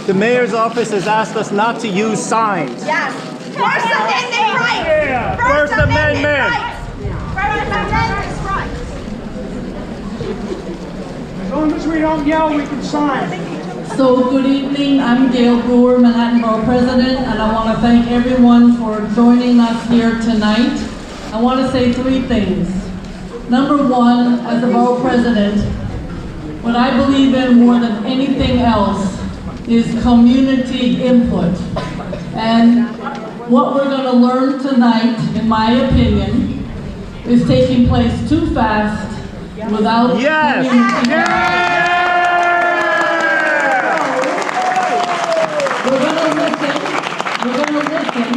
the mayor's office has asked us not to use signs. Yes. First Amendment rights. First Amendment. First Amendment rights. As long as we don't yell, we can sign. So good evening, I'm Gail Brewer, Manhattan Borough President, and I want to thank everyone for joining us here tonight. I want to say three things. Number one, as a Borough President, what I believe in more than anything else is community input. And what we're going to learn tonight, in my opinion, is taking place too fast without community input. We're going to listen,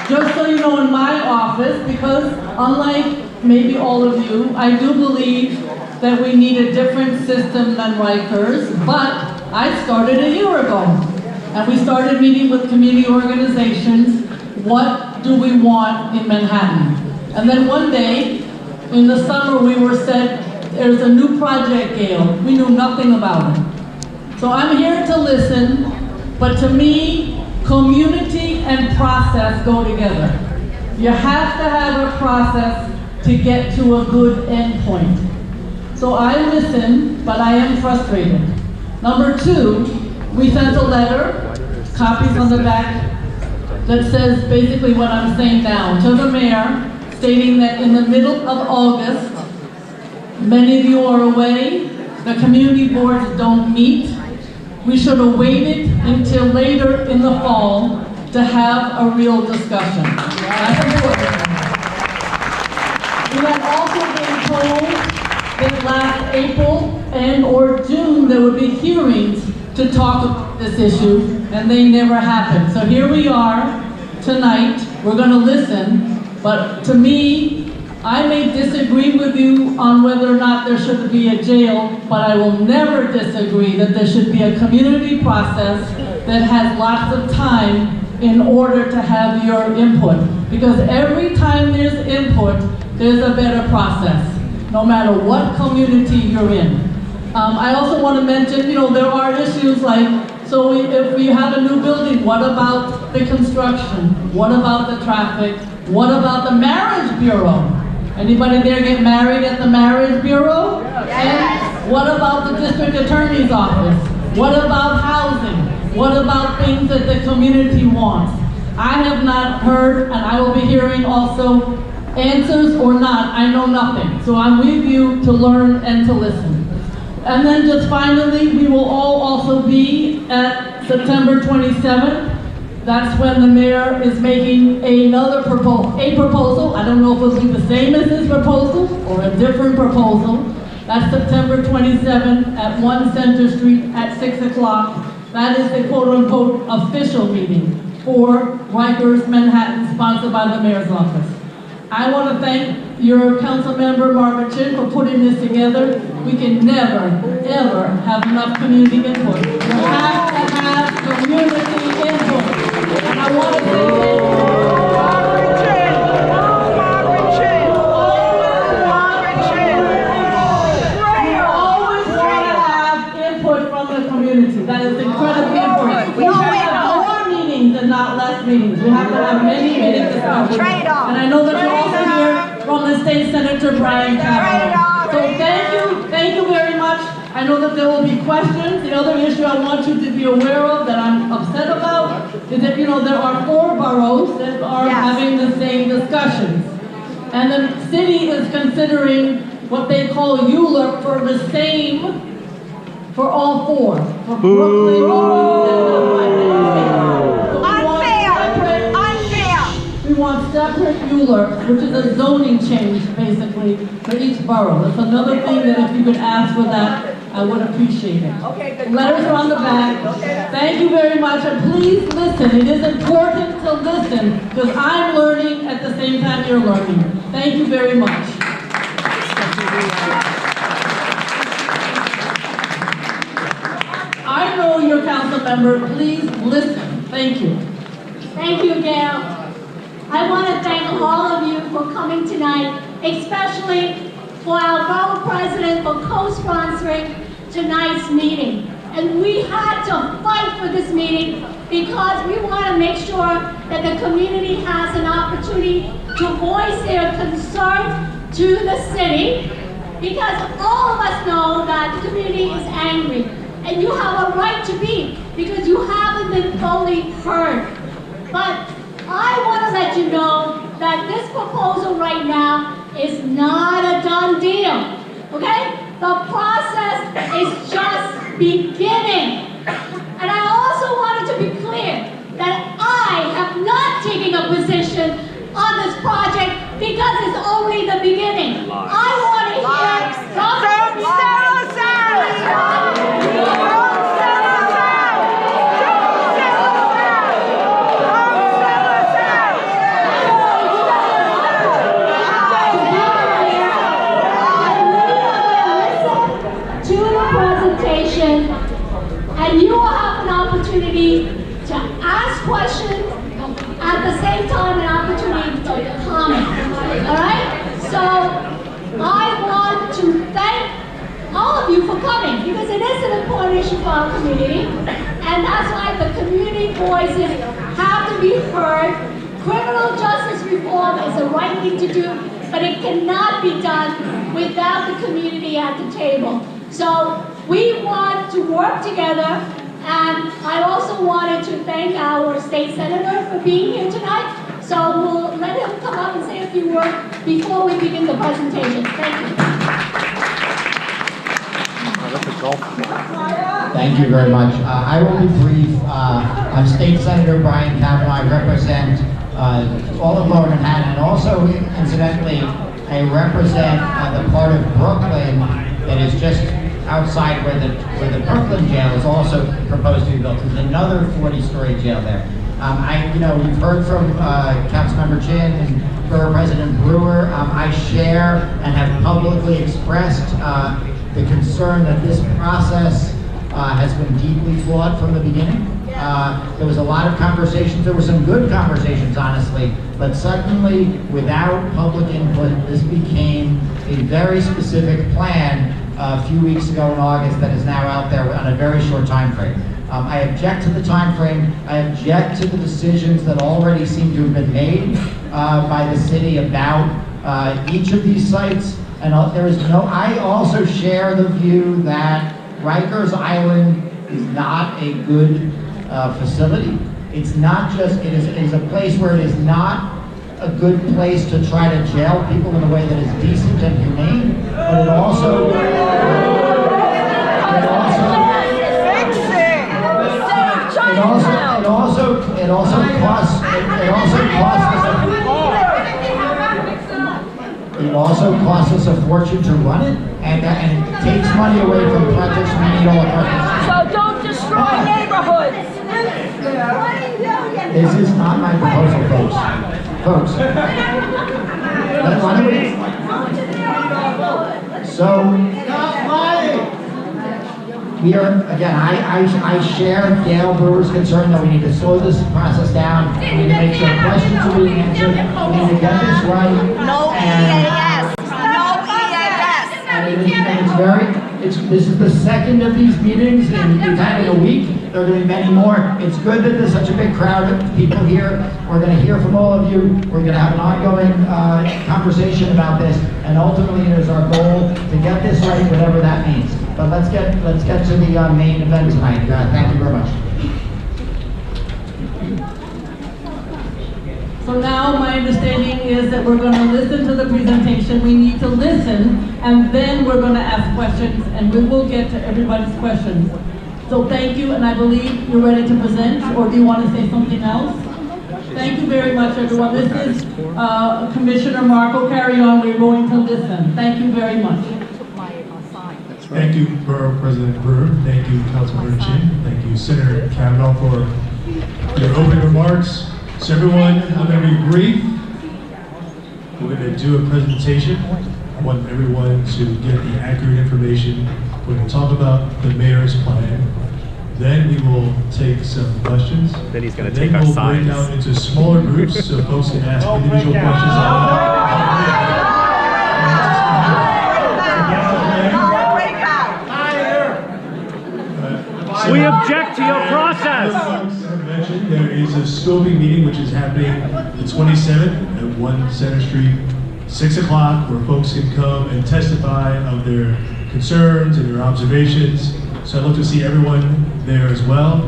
just so you know, in my office, because unlike maybe all of you, I do believe that we need a different system than Rikers, but I started a year ago, and we started meeting with community organizations. What do we want in Manhattan? And then one day, in the summer, we were said, there's a new project, Gail. We knew nothing about it. So I'm here to listen, but to me, community and process go together. You have to have a process to get to a good end point. So I listen, but I am frustrated. Number two, we sent a letter, copies on the back, that says basically what I'm saying now, to the mayor, stating that in the middle of August, many of you are away, the community boards don't meet. We should have waited until later in the fall to have a real discussion. That's important. We had also been told that last April and or June there would be hearings to talk about this issue, and they never happened. So here we are tonight. We're going to listen, but to me, I may disagree with you on whether or not there should be a jail, but I will never disagree that there should be a community process that has lots of time in order to have your input. Because every time there's input, there's a better process, no matter what community you're in. I also want to mention, there are issues like, so if we have a new building, what about the construction? What about the traffic? What about the marriage bureau? Anybody there get married at the marriage bureau? Yes. And what about the district attorney's office? What about housing? What about things that the community wants? I have not heard, and I will be hearing also, answers or not, I know nothing. So I'm with you to learn and to listen. And then just finally, we will all also be at September 27th. That's when the mayor is making another proposal. I don't know if it'll be the same as his proposal or a different proposal. That's September 27th at 1 Center Street at 6 o'clock. That is the quote-unquote official meeting for Rikers Manhattan, sponsored by the mayor's office. I want to thank your council member, Margaret Chin, for putting this together. We can never, ever have enough community input. You have to have community input. And I want to say thank you. We always want to have input from the community. That is incredibly important. We have to have more meetings and not less meetings. We have to have many meetings. And I know that you're also here from the State Senator Brian Kavanaugh. So thank you very much. I know that there will be questions. The other issue I want you to be aware of that I'm upset about is that, there are 4 boroughs that are having the same discussions. And the city is considering what they call ULURP for the same for all 4. For Brooklyn, we want separate ULURP, which is a zoning change, basically, for each borough. That's another thing that if you could ask for that, I would appreciate it. Okay, good. Letters are on the back. Thank you very much, and please listen. It is important to listen, because I'm learning at the same time you're learning. Thank you very much. I know your council member. Please listen. Thank you. Thank you, Gail. I want to thank all of you for coming tonight, especially for our borough president for co-sponsoring tonight's meeting. And we had to fight for this meeting because we want to make sure that the community has an opportunity to voice their concerns to the city, because all of us know that the community is angry. And you have a right to be, because you haven't been fully heard. But I want to let you know that this proposal right now is not a done deal, okay? The process is just beginning. And I also wanted to be clear that I have not taken a position on this project because it's only the beginning. I want to hear and you will have an opportunity to ask questions, at the same time an opportunity to comment, all right? So I want to thank all of you for coming, because it is an important issue for our community, and that's why the community voices have to be heard. Criminal justice reform is the right thing to do, but it cannot be done without the community at the table. So we want to work together, and I also wanted to thank our state senator for being here tonight. So we'll let him come up and say a few words before we begin the presentation. Thank you. Thank you very much. I will be brief. I'm State Senator Brian Cavanaugh. I represent all of Lower Manhattan, and also, incidentally, I represent the part of Brooklyn that is just outside where the Brooklyn jail is also proposed to be built. There's another 40-story jail there. We've heard from Councilmember Chin and Borough President Brewer. I share and have publicly expressed the concern that this process has been deeply flawed from the beginning. There was a lot of conversations. There were some good conversations, honestly, but suddenly, without public input, this became a very specific plan a few weeks ago in August that is now out there on a very short time frame. I object to the time frame. I object to the decisions that already seem to have been made by the city about each of these sites. And I also share the view that Rikers Island is not a good facility. It's not just, it is a place where it is not a good place to try to jail people in a way that is decent and humane, but it also costs us a fortune to run it, and it takes money away from projects we need all across. So don't destroy neighborhoods. This is not my proposal, folks. So, we are, again, I share Gail Brewer's concern that we need to slow this process down. We need to make sure questions are being answered. We need to get this right. No EAS. No EAS. This is the second of these meetings, and we've had it a week. There are going to be many more. It's good that there's such a big crowd of people here. We're going to hear from all of you. We're going to have an ongoing conversation about this, and ultimately it is our goal to get this right, whatever that means. But let's get to the main event tonight. Thank you very much. So now my understanding is that we're going to listen to the presentation. We need to listen, and then we're going to ask questions, and we will get to everybody's questions. So thank you, and I believe you're ready to present, or do you want to say something else? Thank you very much, everyone. This is Commissioner Marco Carrion. We're going to listen. Thank you very much. Thank you, Borough President Brewer. Thank you, Councilmember Chin. Thank you, Senator Cavanaugh, for your opening remarks. So everyone, I'm going to be brief. We're going to do a presentation. I want everyone to get the accurate information. We're going to talk about the mayor's plan. Then we will take some questions. Then he's going to take our signs. Then we'll break out into smaller groups so folks can ask individual questions. We object to your process. As mentioned, there is a scoping meeting which is happening the 27th at 1 Center Street, 6 o'clock, where folks can come and testify of their concerns and their observations. So I'd love to see everyone there as well.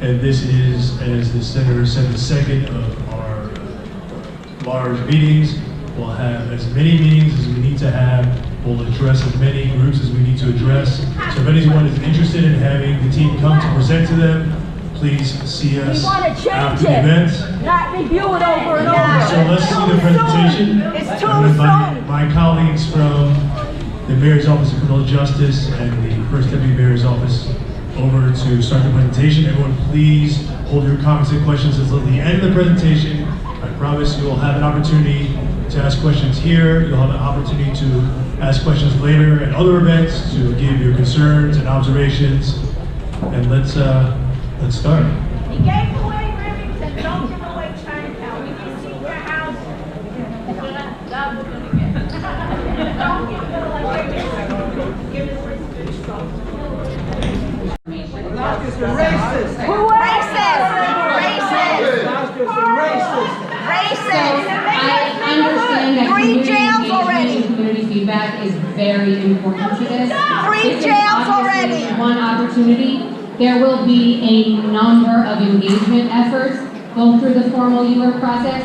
And this is, as the senator said, the second of our large meetings. We'll have as many meetings as we need to have. We'll address as many groups as we need to address. So if anyone is interested in having the team come to present to them, please see us We want to change after the it, event. not review it over and over. So let's see the presentation. It's too I'm gonna soon. invite my colleagues from the Mayor's Office of Criminal Justice and the First Deputy Mayor's Office over to start the presentation. Everyone, please hold your comments and questions until the end of the presentation. I promise you will have an opportunity to ask questions here. You'll have an opportunity to ask questions later at other events to give your concerns and observations. And let's start. He gave away Remington, don't give away Chinatown. We can see your house. That we're gonna get. Don't give it away Remington. Give it Racist. Who racist? Racist. Racist. I understand that 3 community jails engagement already. and community feedback is very important to this. 3 This is jails obviously already. one opportunity. There will be a number of engagement efforts, both through the formal ULURP process,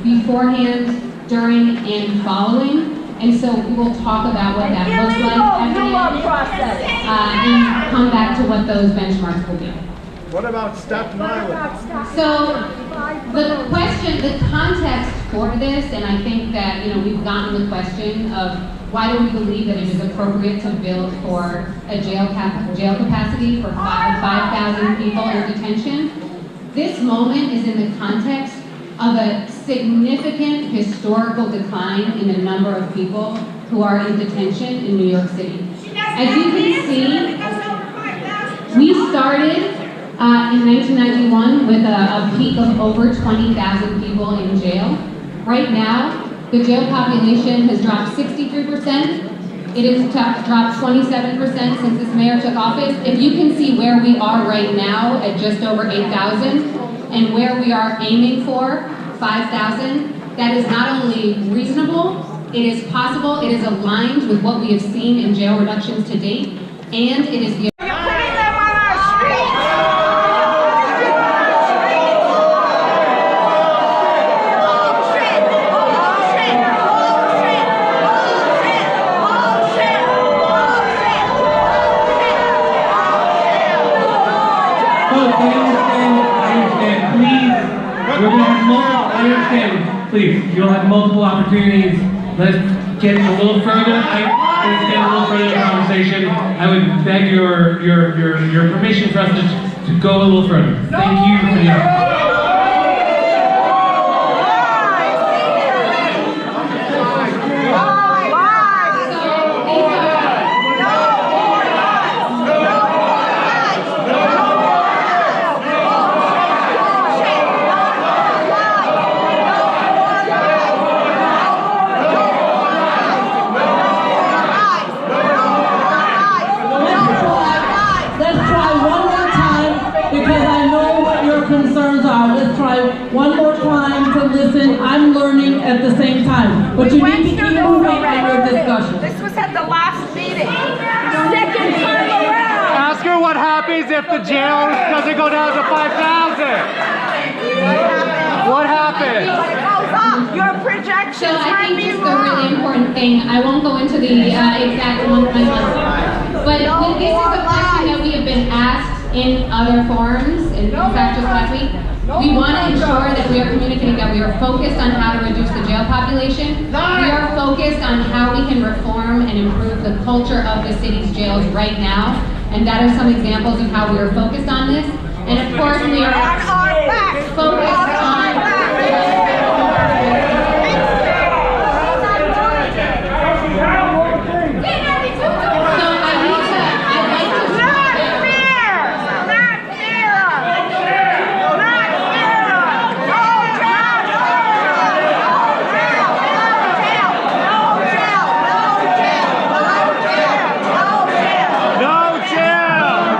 beforehand, during, and following. And so we will talk about what that looks like at the end, process. and come back to what those benchmarks will be. What about Staten Island? So the question, the context for this, and I think that, we've gotten the question of why do we believe that it is appropriate to build for a jail capacity for 5,000 people in detention. This moment is in the context of a significant historical decline in the number of people who are in detention in New York City. As you can see, we started in 1991 with a peak of over 20,000 people in jail. Right now, the jail population has dropped 63%. It has dropped 27% since this mayor took office. If you can see where we are right now at just over 8,000 and where we are aiming for 5,000, that is not only reasonable, it is possible, it is aligned with what we have seen in jail reductions to date, and it is the You're putting them on our streets. Bullshit. Bullshit. Bullshit. Bullshit. Folks, I understand, please, we're going to have multiple, I understand, please, you'll have multiple opportunities, let's get a little further, let's get a little further in the conversation. I would beg your permission for us to go a little further. Thank you for the opportunity. Let's try one more time because I know what your concerns are. Let's try one more time to listen. I'm learning at the same time. But you need to keep moving on your discussion. This was at the last meeting. Second time around. Ask her what happens if the jail doesn't go down to 5,000. What happens? But it goes up. Your So projections I might think be just a really wrong. important thing, I won't go into the exact one by one, but this is a question that we have been asked in other forums, in fact just last week. We want to ensure that we are communicating that we are focused on how to reduce the jail population. We are focused on how we can reform and improve the culture of the city's jails right now. And that are some examples of how we are focused on this. And of course, we are On our backs. focused On our on backs. No jail!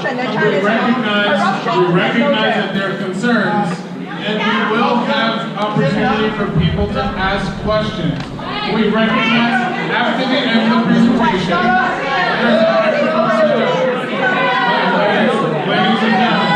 corruption and China's corruption. We recognize that there are concerns, and we will have opportunity for people to ask questions. We recognize after the end of the presentation, there's a microphone set up. Ladies and gentlemen.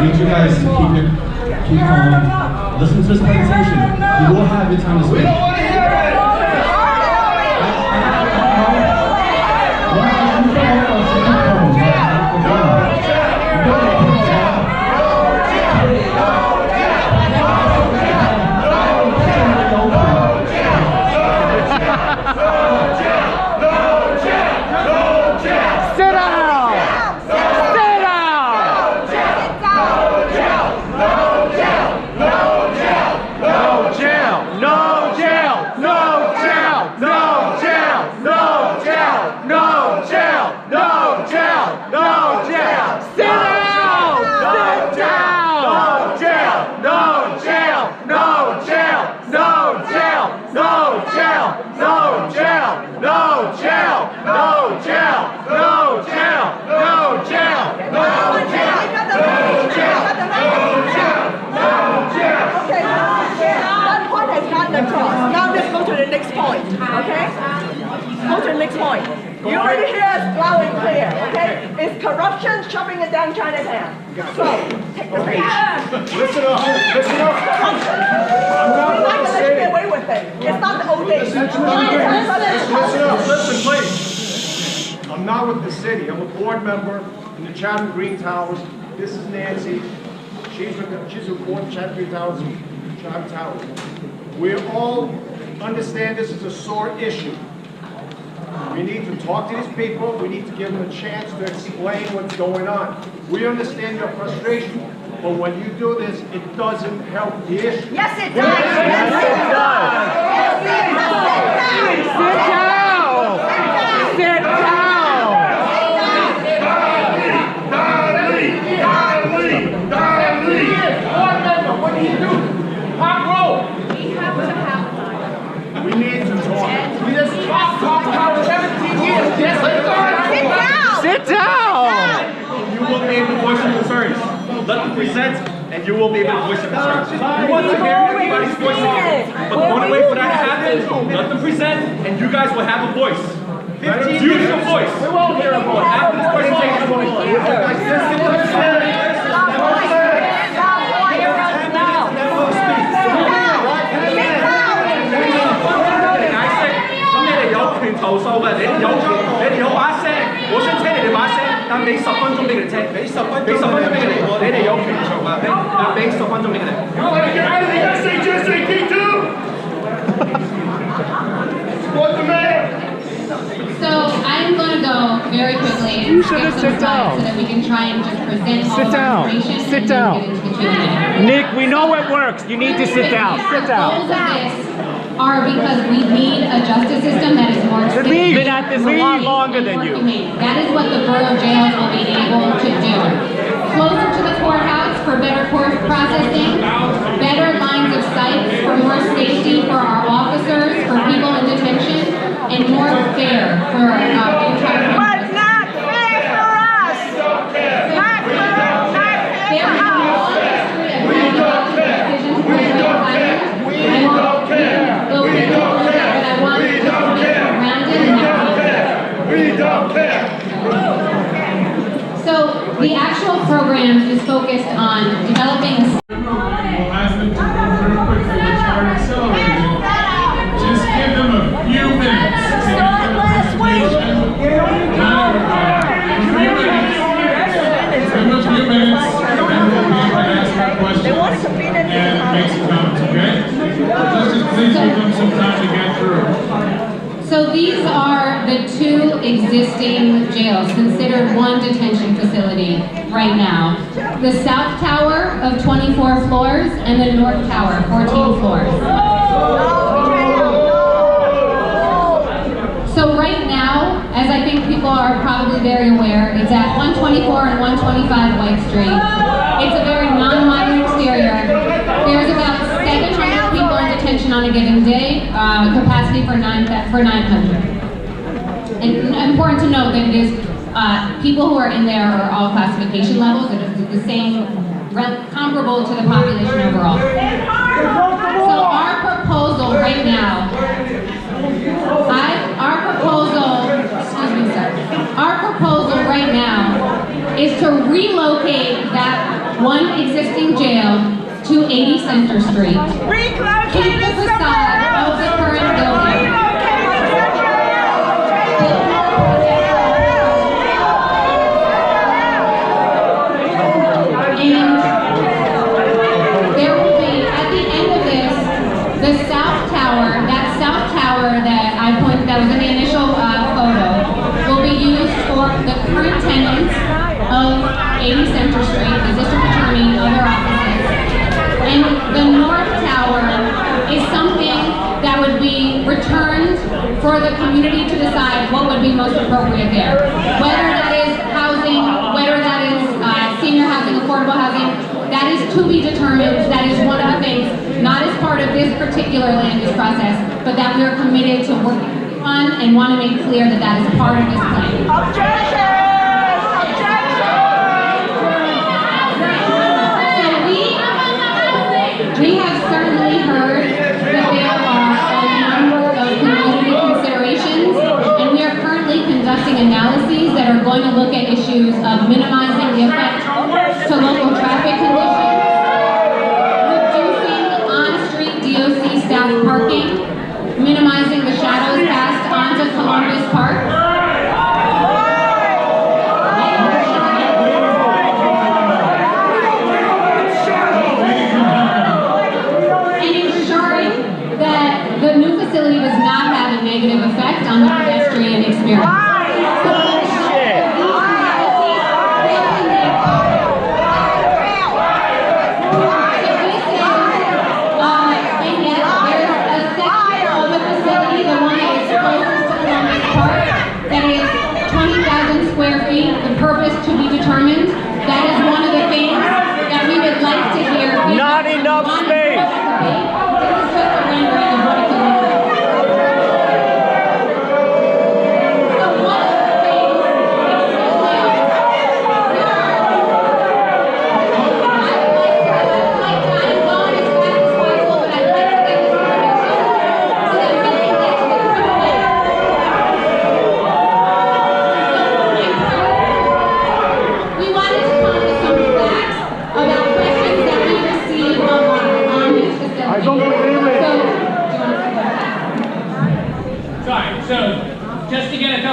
Need you guys to keep calm. Listen to this presentation. You will have your time to speak. Now let's go to the next point, okay? Go to the next point. You already hear us loud and clear, okay? It's corruption shoving it down Chinatown. So, take the page. Listen up, listen up. I'm not We're not going to let you get away with it. It's not the old days. Listen up, listen please. I'm not with the city, I'm a board member in the Chatham Green Towers. This is Nancy. She's a board in Chatham Green Towers, Chatham Towers. We all understand this is a sore issue. We need to talk to these people. We need to give them a chance to explain what's going on. We understand your frustration, but when you do this, it doesn't help the issue. Yes, it does. Yes, it does. Sit down. Sit down. What do you do? Pop roll. We need to talk. We just talk for 17 years. Yes, Sit down. You will be able to voice your concerns. Let them present, and you will be able to voice your concerns. You want to hear everybody's voices, but the only way for that to happen, let them present, and you guys will have a voice. 15 use your voice. We won't hear a voice. After this presentation, What's the matter? So I'm going to go very quickly and skip some slides so that we can try and just present all of our information and then get into the Q&A. Nick, we know it works. You need to sit down. Sit down. Goals of this are because we need a justice system that is more stable. We've been at this a lot longer than you. That is what the borough jails will be able to do. Closer to the courthouse for better court processing, better lines of sight for more safety for our officers, for people in detention, and more fair for But not fair for us. Not fair for us. So the actual program is focused on developing. We'll ask them to move very quickly to start accelerating. Just give them a few minutes to get their presentation. Now, in 3 minutes, give them a few minutes, and then we'll be able to ask our questions and make some comments, okay? Just please give them some time to get through. So these are the two existing jails considered one detention facility right now. The South Tower of 24 floors and the North Tower, 14 floors. So right now, as I think people are probably very aware, it's at 124 and 125 White Street. It's a very non-modern exterior. There's about 700 people in detention on a given day, capacity for 900. And important to note that it is people who are in there are all classification levels. It is the same, comparable to the population overall. So our proposal right now, our proposal right now is to relocate that one existing jail to 80 Center Street. Keep the facade of the current building. And there will be, at the end of this, the South Tower, that South Tower that that was in the initial photo, will be used for the current tenants of 80 Center Street, the district attorney, other offices. And the North Tower is something that would be returned for the community to decide what would be most appropriate there. Whether that is housing, whether that is senior housing, affordable housing, that is to be determined. That is one of the things, not as part of this particular land use process, but that we are committed to working on and want to make clear that that is part of this plan. Objection! So we have certainly heard that there are a number of community considerations, and we are currently conducting analyses that are going to look at issues of minimizing the effect to local traffic conditions, reducing on-street DOC staff parking, minimizing the shadows cast onto Columbus Park. And ensuring that the new facility does not have a negative effect on the pedestrian experience. The purpose to be determined. That is one of the things that we would like to hear. Not enough space. This is just a rendering of what it could look like. So one of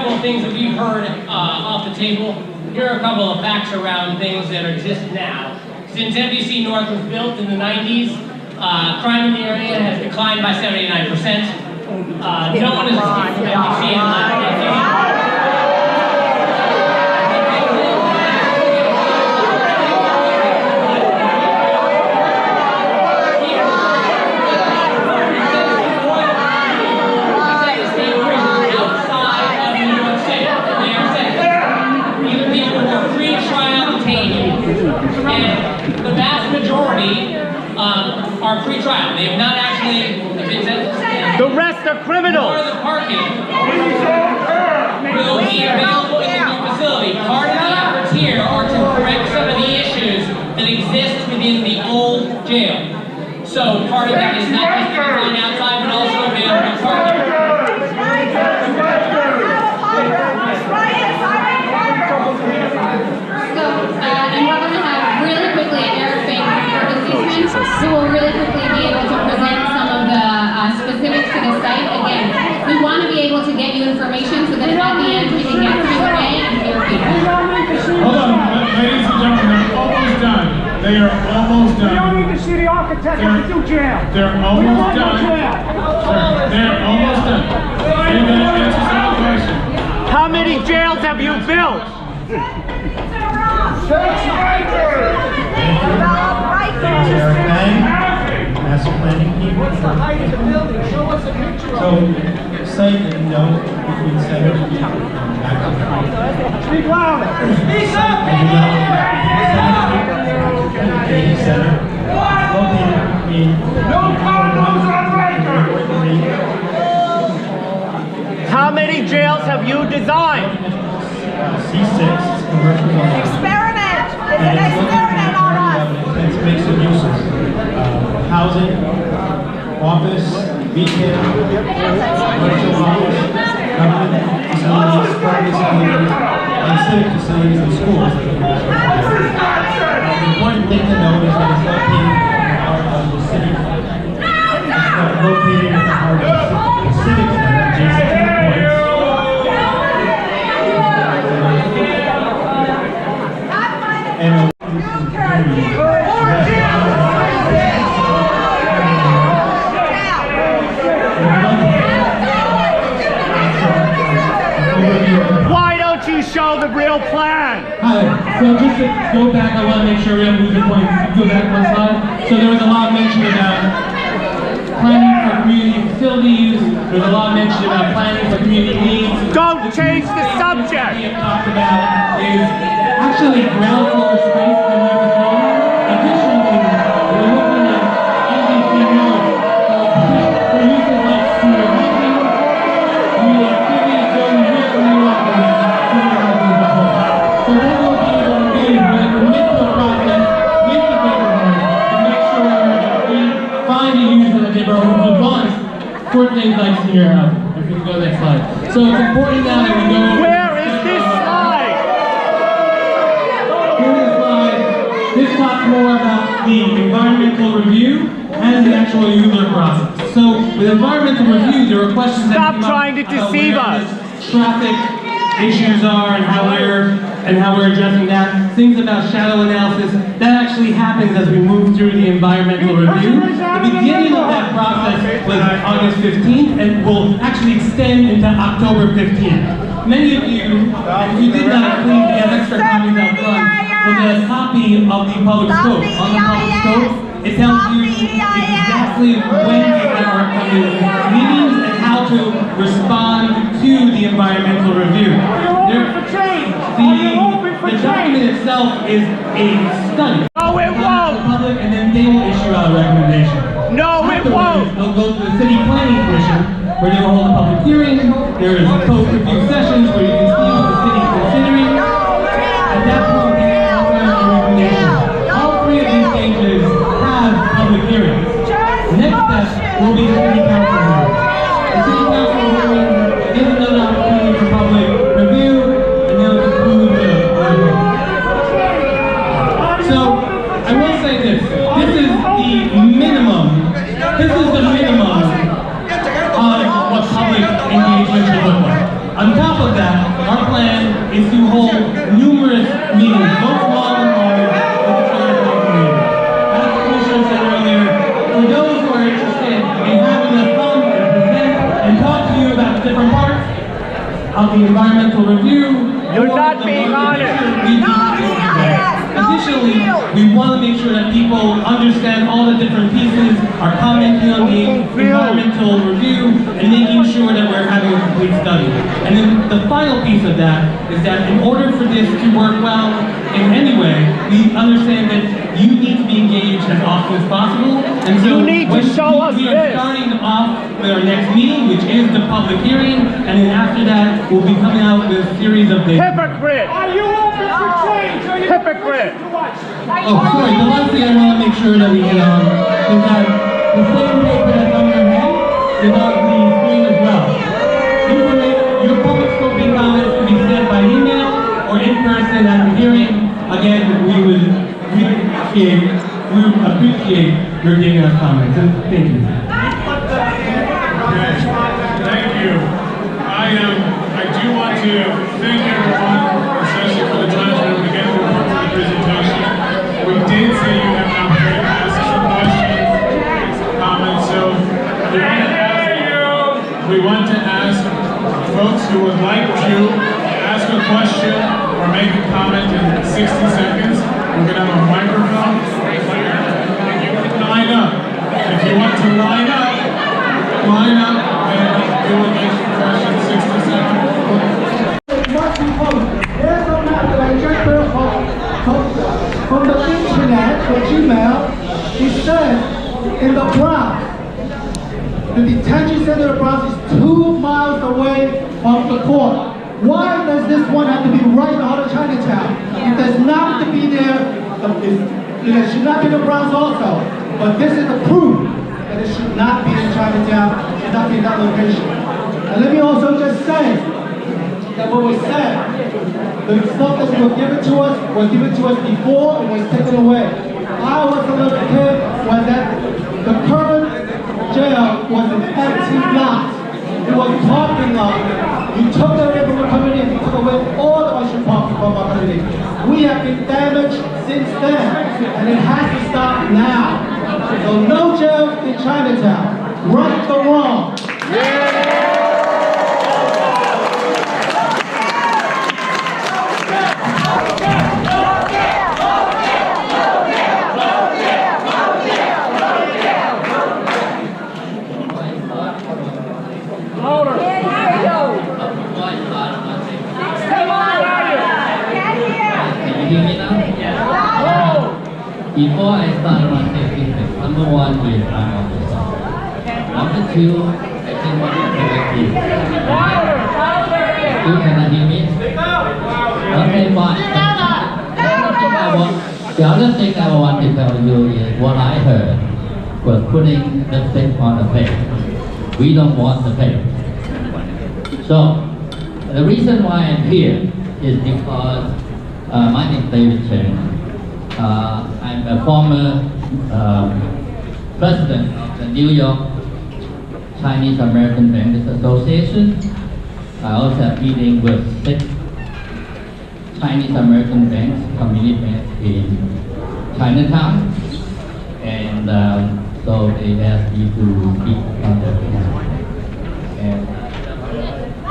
the things things that we've heard off the table. Here are a couple of facts around things that exist now. Since MDC North was built in the 90s, crime in the area has declined by 79%. No one has escaped from MDC in the last decade. Are pre-trial. They have not actually been sentenced. The rest are criminals. More of the parking will be available in the new facility. Part of the efforts here are to correct some of the issues that exist within the old jail. So part of that is not just design outside, but also available parking. So, and we're going to have really quickly Eric Baker who will really quickly be able to present some of the specifics to the site. Again, we want to be able to get you information so that at the end we can get through the day and hear feedback. Hold on, ladies and gentlemen, they're almost done. They are almost done. You don't need to see the architect of the new jail. They're almost done. They're almost done. They're going to answer some questions. How many have you built? Sheriff Bang, Master Planning team. What's the height of the building? Show us a picture of it. So, site that you know between 7 and back to Speak louder. Speak up! No problems on record! How many jails have you designed? C6, commercial zone. Experiment! It's an experiment on us! It's a mix of uses. Housing, office, retail, commercial office, government facilities, private facilities, and civic facilities and schools. The important thing to note is that it's located in the heart of the city. It's located at the heart of the civic center, adjacent to the points. And Why don't you show the real plan? Hi, so just to go back, I want to make sure we don't lose the point. Go back one slide. So there was a lot of mention about planning for community facility use. There's a lot of mention about planning for community needs. Don't change the subject. What we have talked about is actually ground floor space in the facility. Additionally, we're looking at NBC North for uses like senior housing, community activities, zone here, and senior housing as a whole. So what we'll be able to do is we're going to commit to a process with the neighborhood to make sure that we find a use in the neighborhood who wants for things like senior housing. If we can go to the next slide. So it's important now that we go over. Where is this slide? Here's the slide. This talks more about the environmental review and the actual user process. So with environmental review, there are questions that Stop trying to deceive us. Traffic issues are and how we're addressing that. Things about shadow analysis, that actually happens as we move through the environmental review. The beginning of that process was August 15th and will actually extend into October 15th. Many of you, if you did not, please get extra copies out front. We'll get a copy of the public scope. On the public scope, it tells you exactly when we have our upcoming meetings and how to respond to the environmental review. The document itself is a study. No, it won't. The public, and then they will issue out a recommendation. No, it won't. They'll go to the City Planning Commission, where they will hold a public hearing. There is post-review sessions where you can see what the city is considering. At that point, they will offer a recommendation. All three of these stages have public hearings. Next step will be the City Council hearing. The City Council hearing is another opportunity for public review, and they'll conclude the vote. So, I will say this. This is the minimum. This is the minimum of what public engagement should look like. On top of that, our plan is to hold numerous meetings, both small and large, with the Chinatown community. As the Commissioner said earlier, for those who are interested in having us come and present and talk to you about different parts of the environmental review, You're not being honest. Additionally, we want to make sure that people understand all the different pieces, are commenting on the environmental review, and making sure that we're having a complete study. And then the final piece of that is that in order for this to work well in any way, we understand that you need to be engaged as often as possible. And so You need to show us we are this. starting off with our next meeting, which is the public hearing, and then after that, we'll be coming out with a series of dates. Hypocrite! Are you open for change? Are you Hypocrite! Oh, sorry, the last thing I want to make sure that we hit on is that the same paper that's on your head is on the screen as well. Your public scoping comments can be sent by email or in person at the hearing. Again, we would appreciate your giving us comments. And thank you. Thank you. I do want to thank everyone, especially for the time that we get to report to the presentation. We did say you have an opportunity to ask some questions, some comments, so we want to ask folks who would like to ask a question or make a comment in 60 seconds, we're going to have a microphone. And you can line up. If you want to line up, and we will get your question in 60 seconds. There's a map that I just heard from the internet, the Gmail. It says in the Bronx, the detention center of Bronx is 2 miles away from the court. Why does this one have to be right in the heart of Chinatown? It does not have to be there. It should not be in the Bronx also. But this is the proof that it should not be in Chinatown, it should not be in that location. And let me also just say that what was said, the stuff that was given to us before and was taken away. I was a little kid when the current jail was an empty lot. It was parking lot. You took it away from the community, you took away all the Russian parking from our community. We have been damaged since then, and it has to stop now. So no jail in Chinatown. Right the wrong. Before I start, I want to say three things. Number one is I'm officer. Number two, I just want to correct you. You cannot hear me? Okay, fine. The other thing I want to tell you is what I heard was putting lipstick on the paper. We don't want the paper. So, the reason why I'm here is because my name is David Chen. I'm a former president of the New York Chinese American Bankers Association. I also have meeting with 6 Chinese American banks, community banks in Chinatown, and so they asked me to speak on their behalf.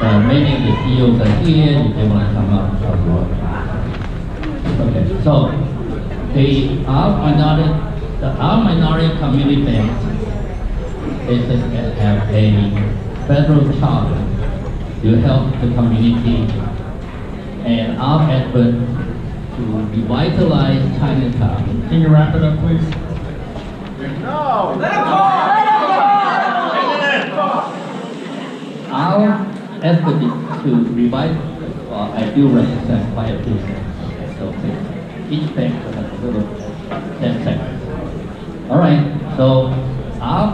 And many of the CEOs are here. If they want to come up, okay. So. Our minority community banks basically have a federal charter to help the community, and our effort to revitalize Chinatown. Can you wrap it up, please? No! Let him go! Our effort to revitalize, I do represent quite a few banks, so each bank will have a little 10 seconds. All right, so our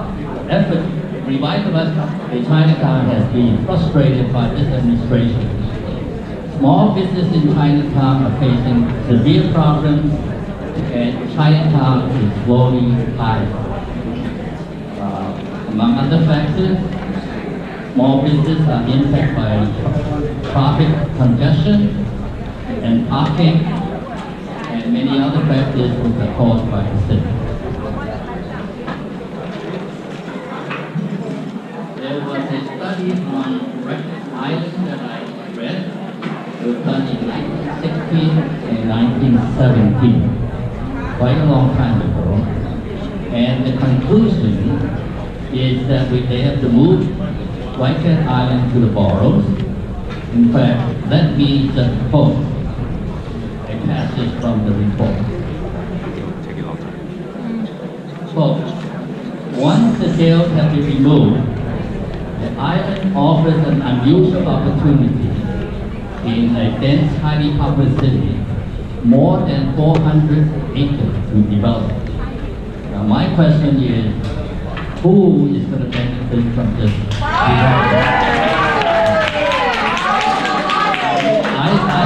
effort to revitalize the Chinatown has been frustrated by this administration. Small businesses in Chinatown are facing severe problems, and Chinatown is slowly dying. Among other factors, small businesses are impacted by traffic congestion and parking, and many other factors which are caused by the city. There was a study on Rikers Island that I read. It was done in 1916 and 1917, quite a long time ago. And the conclusion is that they have to move Rikers Island to the boroughs. In fact, let me just quote passage from the report. Quote, once the jails have been removed, the island offers an unusual opportunity in a dense, highly populous city, more than 400 acres to develop. Now my question is, who is going to benefit from this development? I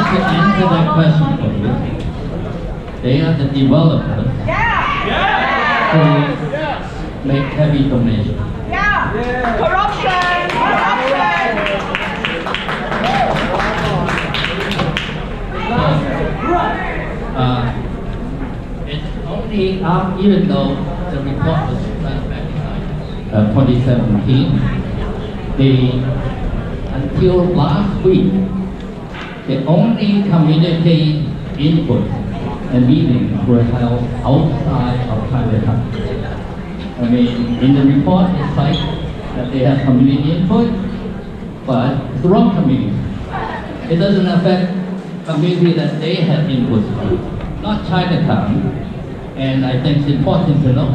can answer that question for you. They are the developers who make heavy donations. Corruption! It's only even though the report was done back in 2017, until last week, the only community input and meetings were held outside of Chinatown. I mean, in the report, it's like that they have community input, but it's the wrong community. It doesn't affect community that they have input on, not Chinatown. And I think it's important to know.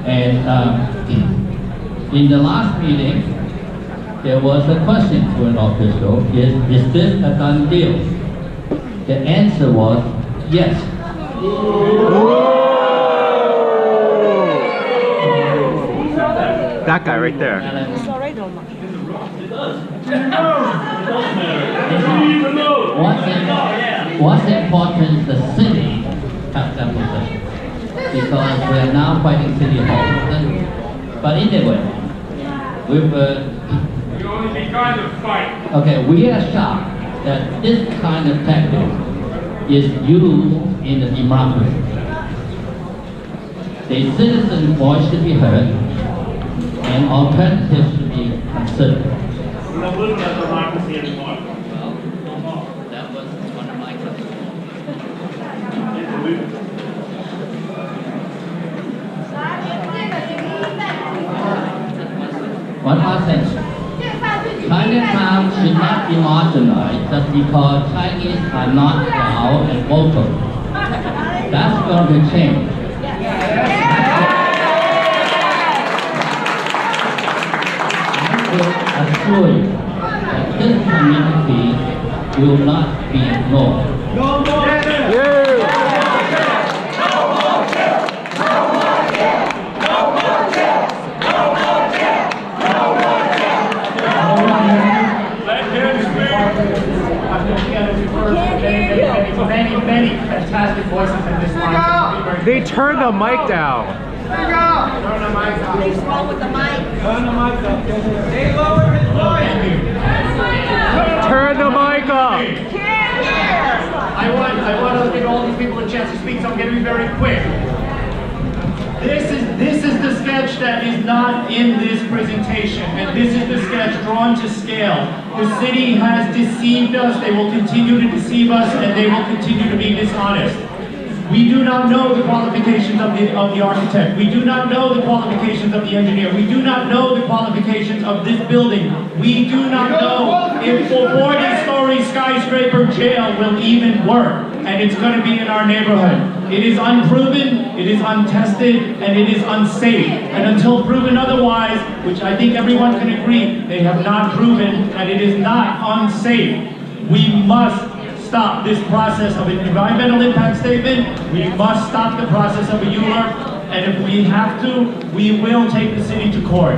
And in the last meeting, there was a question to an official, is this a done deal? The answer was yes. That guy right there. What's important, the city has that position. Because we are now fighting City Hall. But anyway, we've okay, we are shocked that this kind of tactic is used in the democracy. The citizen voice should be heard, and alternatives should be considered. We're not looking at democracy anymore. That was one of my questions. One last thing. Chinatown should not be marginalized just because Chinese are not loud and vocal. That's going to change. I will assure you that this community will not be ignored. No more Many fantastic voices in this line. They turned the mic down. Turn the mic down. What's wrong with the mic? Turn the mic down. They lowered his voice. Turn the mic up. Can't hear. I want to give all these people a chance to speak, so I'm going to be very quick. This is the sketch that is not in this presentation, and this is the sketch drawn to scale. The city has deceived us, they will continue to deceive us, and they will continue to be dishonest. We do not know the qualifications of the architect. We do not know the qualifications of the engineer. We do not know the qualifications of this building. We do not know if a 40-story skyscraper jail will even work, and it's going to be in our neighborhood. It is unproven, it is untested, and it is unsafe. And until proven otherwise, which I think everyone can agree, they have not proven that it is not unsafe. We must stop this process of an environmental impact statement. We must stop the process of a ULURP, and if we have to, we will take the city to court.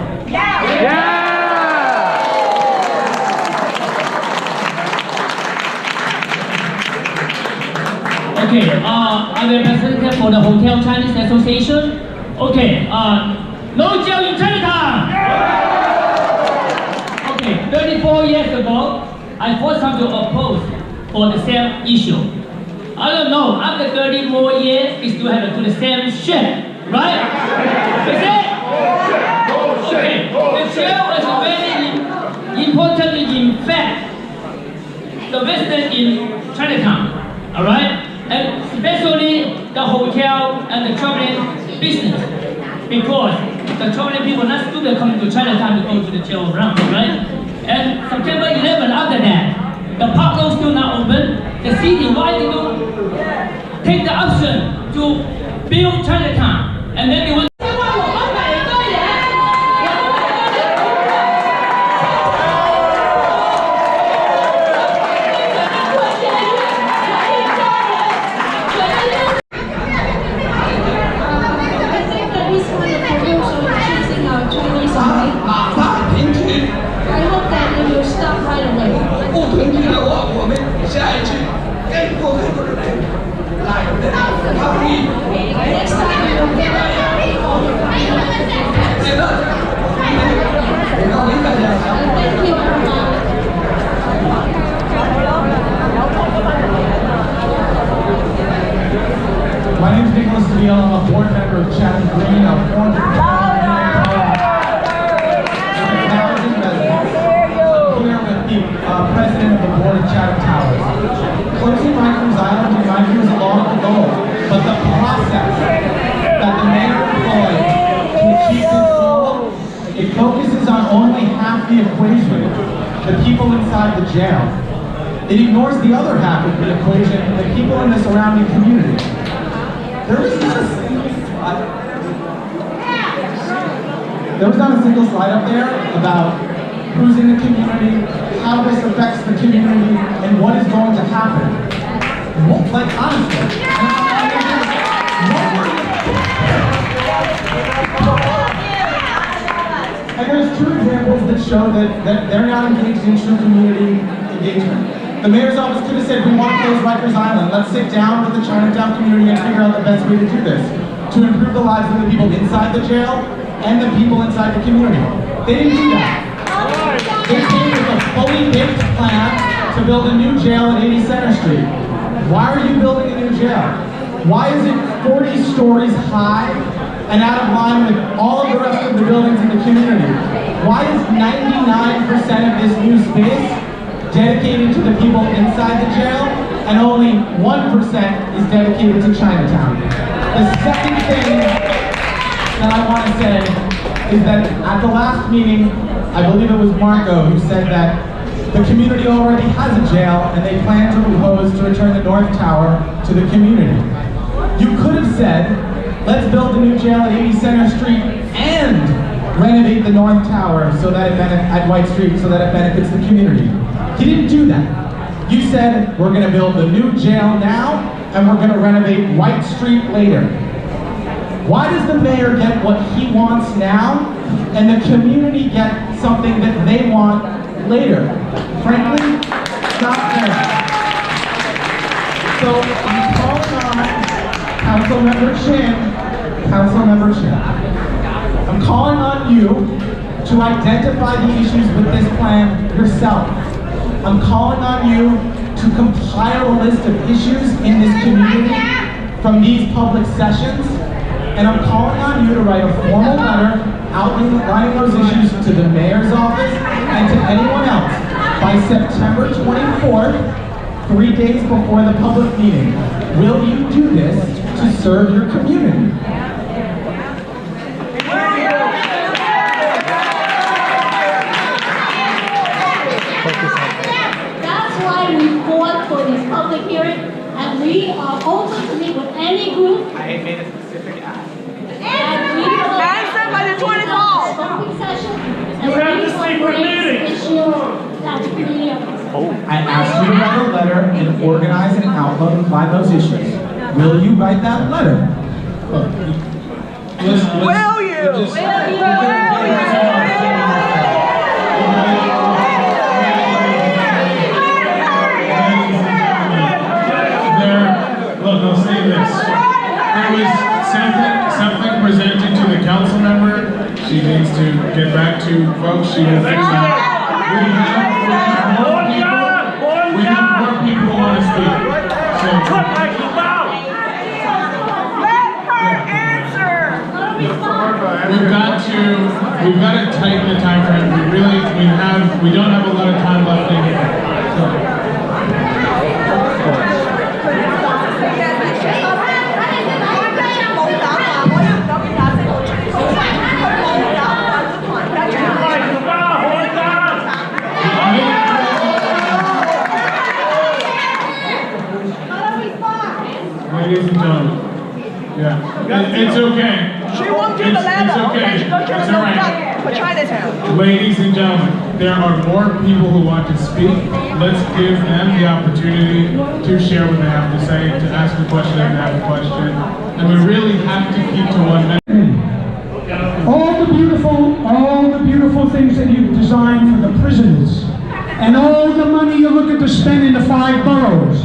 Okay, I'm a representative for the Hotel Chinese Association. Okay, no jail in Chinatown! Okay, 34 years ago, I first time to oppose for the same issue. I don't know, after 30 more years, we still have to do the same shit, right? Is it? Okay, the jail is very important in fact, the resident in Chinatown, alright? And especially the hotel and the traveling business, because the traveling people not stupid coming to Chinatown to go to the jail around, right? And September 11 after that, the park road still not open. The city, why they don't take the option to build Chinatown, and then they want. My name is Nicholas DeVille. I'm a board member of Chatham Green. I'm former I'm here with the president of the board of Chatham the equation, the people inside the jail. It ignores the other half of the equation, the people in the surrounding community. There was not a single slide up there about who's in the community, how this affects the community, and what is going to happen. What, like, honestly. And there's two examples that show that they're not engaged in true community engagement. The mayor's office could have said, we want to close Rikers Island. Let's sit down with the Chinatown community and figure out the best way to do this, to improve the lives of the people inside the jail and the people inside the community. They didn't do that. They came with a fully baked plan to build a new jail at 80 Center Street. Why are you building a new jail? Why is it 40 stories high and out of line with all of the rest of the buildings in the community? Why is 99% of this new space dedicated to the people inside the jail and only 1% is dedicated to Chinatown? The second thing that I want to say is that at the last meeting, I believe it was Marco who said that the community already has a jail and they plan to propose to return the North Tower to the community. You could have said, let's build a new jail at 80 Center Street and renovate the North Tower so that it at White Street so that it benefits the community. You didn't do that. You said, we're going to build the new jail now and we're going to renovate White Street later. Why does the mayor get what he wants now and the community get something that they want later? Frankly, it's not fair. So I'm calling on Councilmember Chin, I'm calling on you to identify the issues with this plan yourself. I'm calling on you to compile a list of issues in this community from these public sessions, and I'm calling on you to write a formal letter outlining those issues to the mayor's office and to anyone else by September 24th, 3 days before the public meeting. Will you do this to serve your community? That's why we fought for this public hearing, and we are open to meet with any group. I made a specific ask. Answer by the 24th. You have to sleep with meetings. I asked you to write a letter and organize and outline those issues. Will you write that letter? Will you? Look, I'll say this. There was something presented to the council member. She needs to get back to folks. She will fix that. We have more people who want to speak. So, we've got to tighten the time frame. We don't have a lot of time left in here. Ladies and gentlemen, yeah, it's okay. She won't do the letter. It's okay. She goes to It's the all right. for Chinatown. Ladies and gentlemen, there are more people who want to speak. Let's give them the opportunity to share what they have to say, to ask a question if they have a question. And we really have to keep to 1 minute. All the beautiful things that you've designed for the prisoners, and all the money you're looking to spend in the 5 boroughs.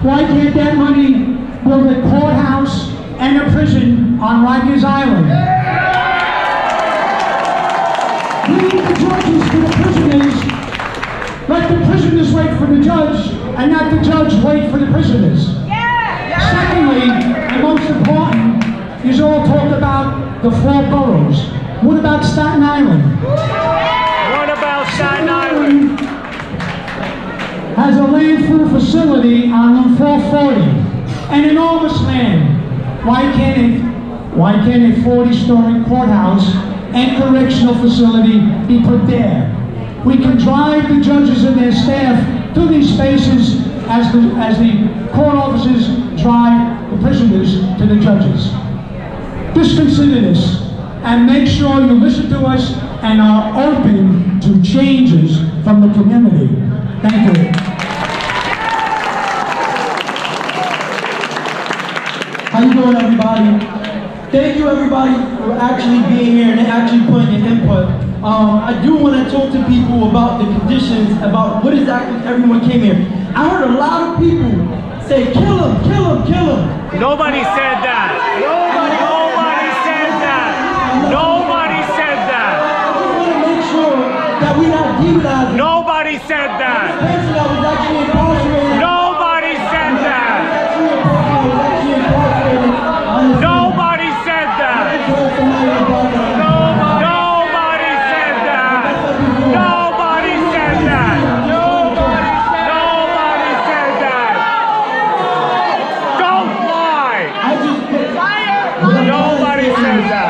Why can't that money build a courthouse and a prison on Rikers Island? We need the judges for the prisoners. Let the prisoners wait for the judge, and not the judge wait for the prisoners. Secondly, and most important, is all talk about the 4 boroughs. What about Staten Island? What about Staten Island? Has a landfill facility on Route 440, an enormous land. Why can't a 40-story courthouse and correctional facility be put there? We can drive the judges and their staff to these spaces as the court officers drive the prisoners to the judges. Just consider this and make sure you listen to us and are open to changes from the community. Thank you. How you doing, everybody? Thank you, everybody, for actually being here and actually putting in input. I do want to talk to people about the conditions, about what exactly everyone came here. I heard a lot of people say, kill him, kill him, kill him. Nobody said that. Nobody said that. Nobody said that. I just want to make sure that we're not demonizing. Nobody said that. The person that was actually incarcerated. Nobody said that. Nobody said that. Nobody said that. Nobody said that. Nobody said that. Don't lie. Nobody said that.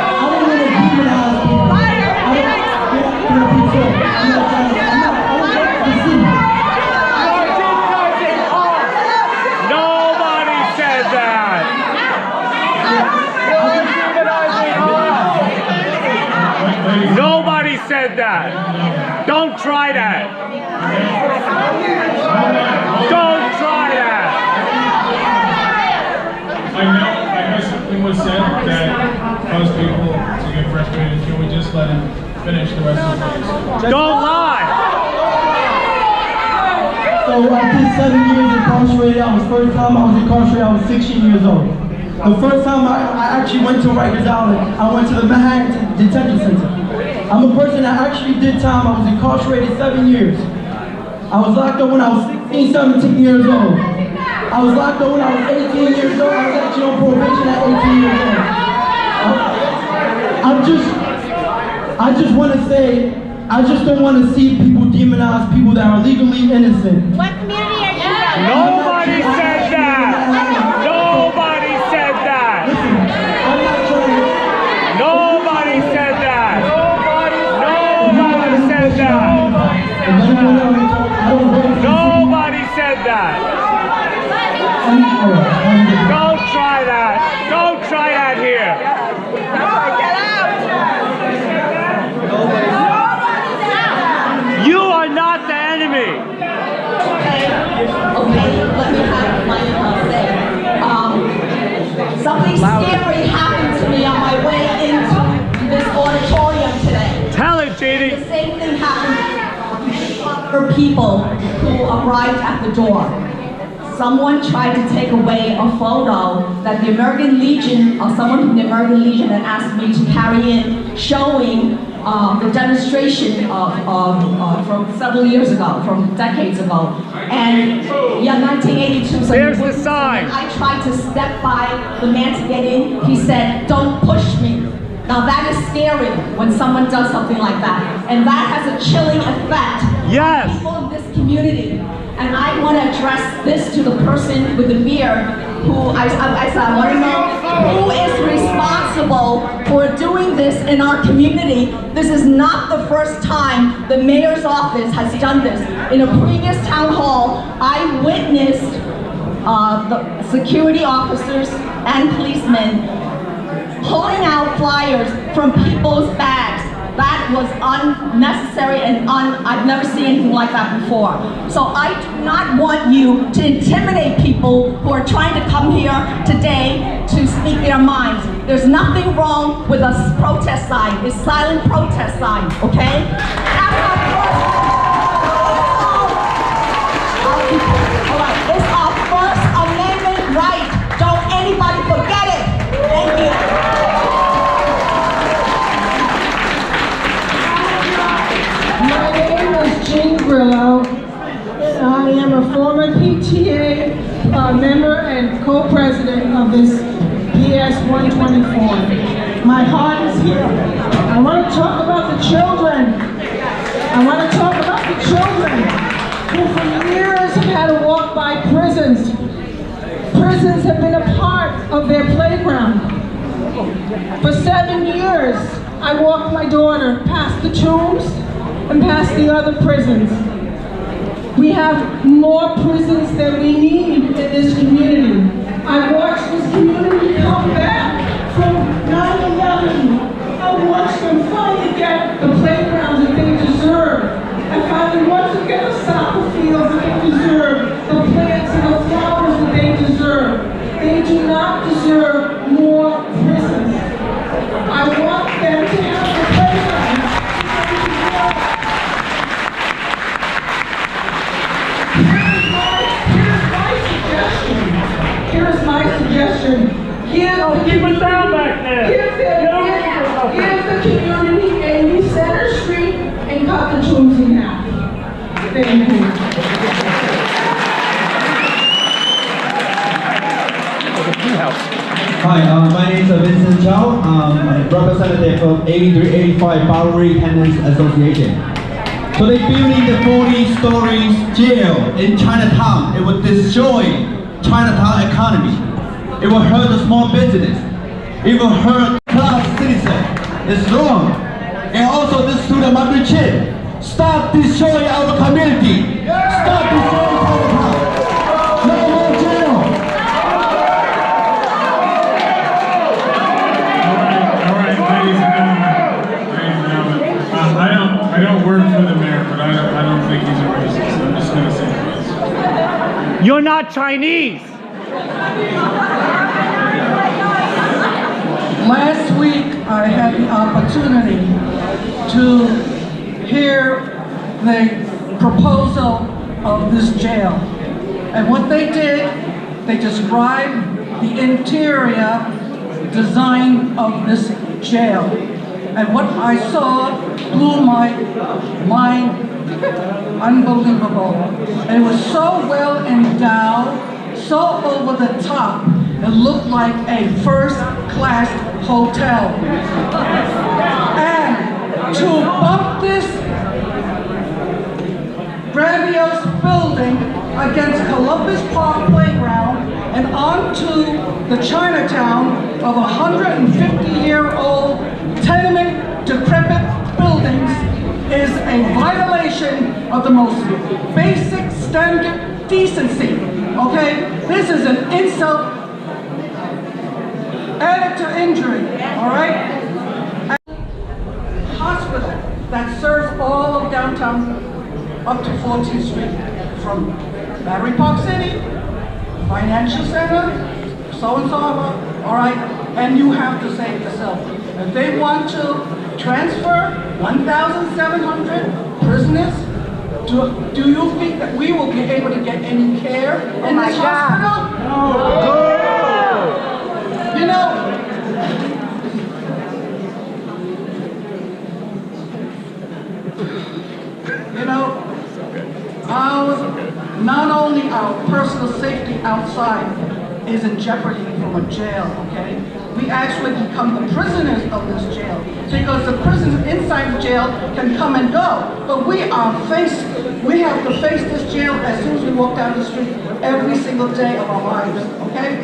Nobody said that. Nobody said that. Don't try that. Don't try that. I know something was said that caused people to get frustrated. Can we just let him finish the rest of the case? Don't lie. So I did 7 years incarcerated. First time I was incarcerated, I was 16 years old. The first time I actually went to Rikers Island, I went to the Manhattan Detention Center. I'm a person that actually did time. I was incarcerated 7 years. I was locked up when I was 16, 17 years old. I was locked up when I was 18 years old. I was actually on probation at 18 years old. I just want to say, I just don't want to see people demonize people that are legally innocent. What community are you from? Nobody said that. Nobody said that. Nobody said that. Nobody said that. Nobody said that. Don't try that. Don't try that here. You are not the enemy. Okay, let me have my say. Something scary happened to me on my way into this auditorium today. Tell it, JD. The same thing happened for people who arrived at the door. Someone tried to take away a photo that the American Legion, or someone from the American Legion had asked me to carry in, showing the demonstration from several years ago, from decades ago. And yeah, 1982. So there's the sign. When I tried to step by the man to get in, he said, "Don't push me." Now that is scary when someone does something like that. And that has a chilling effect on people in this community. And I want to address this to the person with the beard who I said, I want to know who is responsible for doing this in our community. This is not the first time the mayor's office has done this. In a previous town hall, I witnessed the security officers and policemen pulling out flyers from people's bags. That was unnecessary and I've never seen anything like that before. So I do not want you to intimidate people who are trying to come here today to speak their minds. There's nothing wrong with a protest sign. It's silent protest sign, okay? It's our First Amendment right. Don't anybody forget it. Thank you. My name is Jean Grillo. I am a former PTA member and co-president of this PS 124. My heart is here. I want to talk about the children. I want to talk about the children who for years have had to walk by prisons. Prisons have been a part of their playground. For 7 years, I walked my daughter past the tombs and past the other prisons. We have more prisons than we need in this community. I watched this community come back from 9/11. I watched them finally get the playgrounds that they deserve. And finally once again the soccer fields that they deserve, the plants and the flowers that they deserve. They do not deserve more prisons. I want them to have the playgrounds. Here's my suggestion. Keep it down back there. Give the community Amy Center Street and cut the troops in half. Thank you. Hi, my name is Vincent Chow. I'm representative of 8385 Bowery Tenants Association. So they're building the 40-story jail in Chinatown. It will destroy Chinatown economy. It will hurt the small business. It will hurt class citizen. It's wrong. And also this to the Margaret Chin. Stop destroying our community. Stop destroying Chinatown. No more jail. All right, ladies and gentlemen. I don't work for the mayor, but I don't think he's a racist. I'm just gonna say this. You're not Chinese. Last week, I had the opportunity to hear the proposal of this jail. And what they did, they described the interior design of this jail. And what I saw blew my mind, unbelievable. It was so well endowed, so over the top, it looked like a first-class hotel. And to bump this grandiose building against Columbus Park Playground and onto the Chinatown of 150-year-old tenement decrepit buildings is a violation of the most basic standard decency, okay? This is an insult added to injury, all right? Hospital that serves all of downtown up to 14th Street, from Battery Park City, Financial Center, so-and-so, all right? And you have to say it yourself. If they want to transfer 1,700 prisoners, do you think that we will be able to get any care in this hospital? No. You know, not only our personal safety outside is in jeopardy from a jail, okay? We actually become the prisoners of this jail because the prisoners inside the jail can come and go. But we have to face this jail as soon as we walk down the street every single day of our lives, okay?